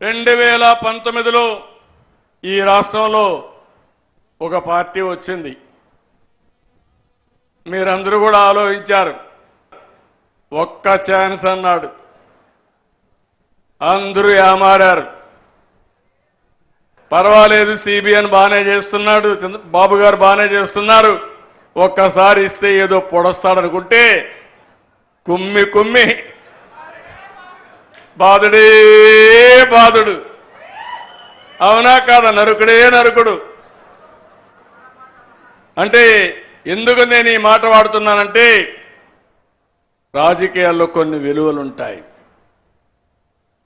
2019లో ఈ రాష్ట్రంలో ఒక పార్టీ వచ్చింది. మీరందరూ కూడా ఆలోచించారు. ఒక్క ఛాన్స్ అన్నాడు. అందరూ ఏమారారు. పర్వాలేదు, సిబిఎన్ బాగానే చేస్తున్నాడు, బాబు గారు బాగానే చేస్తున్నారు, ఒక్కసారి ఇస్తే ఏదో పొడస్తాడనుకుంటే కుమ్మి కుమ్మి బాధుడే బాధుడు. అవునా కాదా? నరుకుడే నరుకుడు. అంటే ఎందుకు నేను ఈ మాట వాడుతున్నానంటే, రాజకీయాల్లో కొన్ని విలువలు ఉంటాయి.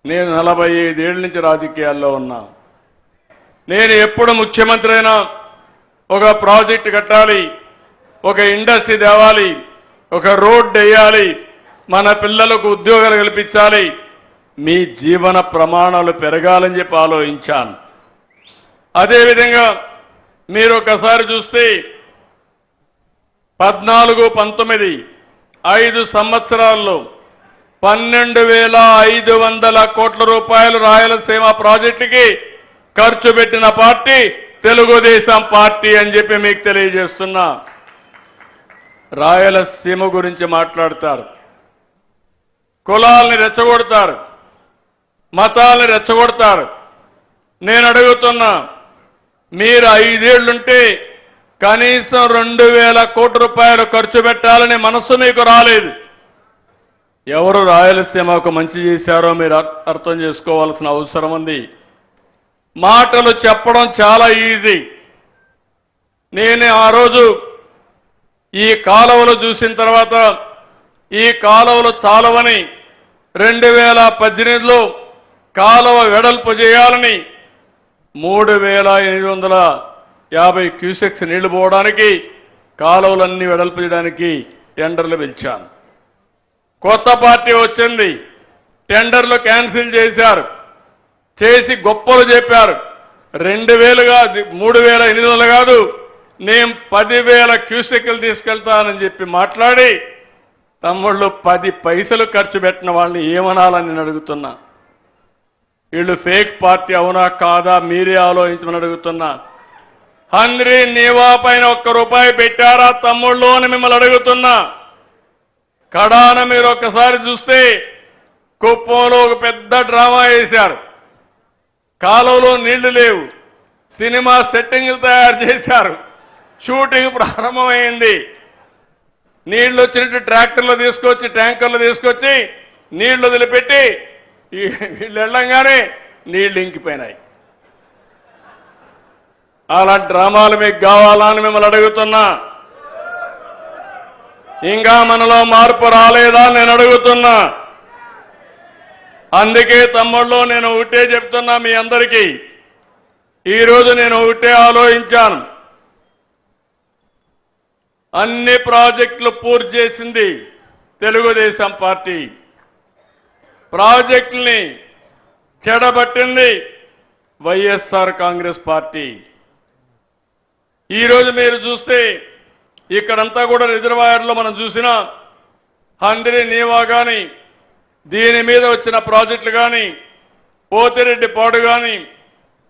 నేను 45 ఏళ్ల నుంచి రాజకీయాల్లో ఉన్నా. నేను ఎప్పుడు ముఖ్యమంత్రి అయినా ఒక ప్రాజెక్టు కట్టాలి, ఒక ఇండస్ట్రీ తేవాలి, ఒక రోడ్ వేయాలి, మన పిల్లలకు ఉద్యోగాలు కల్పించాలి, మీ జీవన ప్రమాణాలు పెరగాలని చెప్పి ఆలోచించాను. అదేవిధంగా మీరు ఒకసారి చూస్తే 14-19 5 సంవత్సరాల్లో 12,500 కోట్ల రూపాయలు రాయలసీమ ప్రాజెక్టుకి ఖర్చు పెట్టిన పార్టీ తెలుగుదేశం పార్టీ అని చెప్పి మీకు తెలియజేస్తున్నా. రాయలసీమ గురించి మాట్లాడతారు, కులాల్ని రెచ్చగొడతారు, మతాల్ని రెచ్చగొడతారు. నేను అడుగుతున్నా, మీరు 5 ఏళ్లుంటే కనీసం 2,000 కోట్ల రూపాయలు ఖర్చు పెట్టాలని మనసు మీకు రాలేదు. ఎవరు రాయలసీమకు మంచి చేశారో మీరు అర్థం చేసుకోవాల్సిన అవసరం ఉంది. మాటలు చెప్పడం చాలా ఈజీ. నేను ఆ రోజు ఈ కాలువలు చూసిన తర్వాత ఈ కాలువలు చాలవని 2018లో కాలువ వెడల్పు చేయాలని 3,850 క్యూసెక్స్ నీళ్లు పోవడానికి కాలువలన్నీ వెడల్పు చేయడానికి టెండర్లు పిలిచాను. కొత్త పార్టీ వచ్చింది, టెండర్లు క్యాన్సిల్ చేశారు, చేసి గొప్పలు చెప్పారు. 2,000 కాదు, 3,800 కాదు, నేను 10,000 క్యూసెక్లు తీసుకెళ్తానని చెప్పి మాట్లాడి తమ్ముళ్ళు 10 పైసలు ఖర్చు పెట్టిన వాళ్ళని ఏమనాలని నేను అడుగుతున్నా. వీళ్ళు ఫేక్ పార్టీ అవునా కాదా మీరే ఆలోచించమని అడుగుతున్నా. హంద్రీ నీవా పైన 1 రూపాయి పెట్టారా తమ్ముళ్ళు అని మిమ్మల్ని అడుగుతున్నా. కడాన మీరు ఒక్కసారి చూస్తే కుప్పంలో ఒక పెద్ద డ్రామా వేశారు. కాలువలో నీళ్లు లేవు, సినిమా సెట్టింగ్లు తయారు చేశారు, షూటింగ్ ప్రారంభమైంది. నీళ్లు వచ్చినట్టు ట్రాక్టర్లు తీసుకొచ్చి ట్యాంకర్లు తీసుకొచ్చి నీళ్లు వదిలిపెట్టి వీళ్ళు వెళ్ళంగానే నీళ్లు ఇంకిపోయినాయి. అలాంటి డ్రామాలు మీకు కావాలా అని మిమ్మల్ని అడుగుతున్నా. ఇంకా మనలో మార్పు రాలేదా నేను అడుగుతున్నా. అందుకే తమ్ముళ్ళు నేను ఒకటే చెప్తున్నా మీ అందరికీ. ఈరోజు నేను ఒకటే ఆలోచించాను. అన్ని ప్రాజెక్టులు పూర్తి చేసింది తెలుగుదేశం పార్టీ, ప్రాజెక్టుల్ని చెడబట్టింది వైఎస్ఆర్ కాంగ్రెస్ పార్టీ. ఈరోజు మీరు చూస్తే ఇక్కడంతా కూడా రిజర్వాయర్లో మనం చూసినా హంద్రీ నీవా కానీ, దీని మీద వచ్చిన ప్రాజెక్టులు కానీ, పోతిరెడ్డి పాడు కానీ,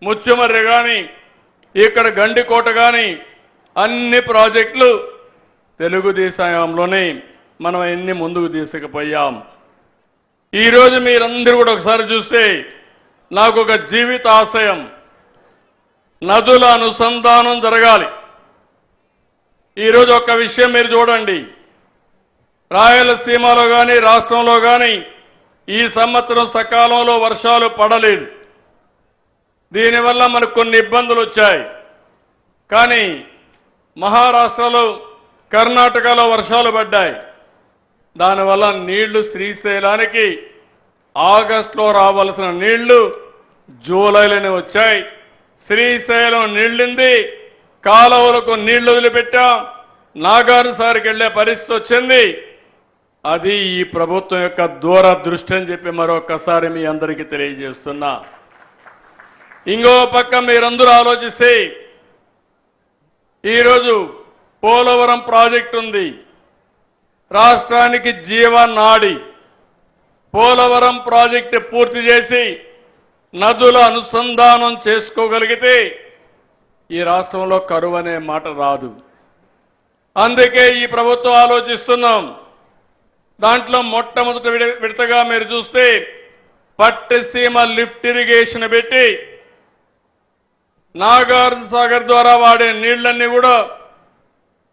ముచ్చుమర్రి కానీ, ఇక్కడ గండికోట కానీ, అన్ని ప్రాజెక్టులు తెలుగుదేశంలోనే మనం ఎన్ని ముందుకు తీసుకుపోయాం. ఈరోజు మీరందరూ కూడా ఒకసారి చూస్తే నాకు ఒక జీవిత ఆశయం, నదుల అనుసంధానం జరగాలి. ఈరోజు ఒక్క విషయం మీరు చూడండి, రాయలసీమలో కానీ రాష్ట్రంలో కానీ ఈ సంవత్సరం సకాలంలో వర్షాలు పడలేదు. దీనివల్ల మనకు కొన్ని ఇబ్బందులు వచ్చాయి. కానీ మహారాష్ట్రలో, కర్ణాటకలో వర్షాలు పడ్డాయి. దానివల్ల నీళ్లు శ్రీశైలానికి ఆగస్టులో రావాల్సిన నీళ్లు జూలైలోనే వచ్చాయి. శ్రీశైలం నీళ్లింది, కాలువలకు నీళ్లు వదిలిపెట్టాం, నాగార్జునసాగర్కి వెళ్లే పరిస్థితి వచ్చింది. అది ఈ ప్రభుత్వం యొక్క దూరదృష్టి అని చెప్పి మరొకసారి మీ అందరికీ తెలియజేస్తున్నా. ఇంకో పక్క మీరందరూ ఆలోచిస్తే ఈరోజు పోలవరం ప్రాజెక్టు ఉంది, రాష్ట్రానికి జీవనాడి. పోలవరం ప్రాజెక్టు పూర్తి చేసి నదుల అనుసంధానం చేసుకోగలిగితే ఈ రాష్ట్రంలో కరువు అనే మాట రాదు. అందుకే ఈ ప్రభుత్వం ఆలోచిస్తున్నాం. దాంట్లో మొట్టమొదటి విడతగా మీరు చూస్తే పట్టిసీమ లిఫ్ట్ ఇరిగేషన్ పెట్టి నాగార్జున సాగర్ ద్వారా వాడే నీళ్లన్నీ కూడా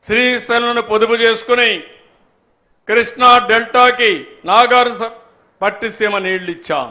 శ్రీశైలంను పొదుపు చేసుకుని కృష్ణా డెల్టాకి నాగార్జున పట్టిసీమ నీళ్లు ఇచ్చాం.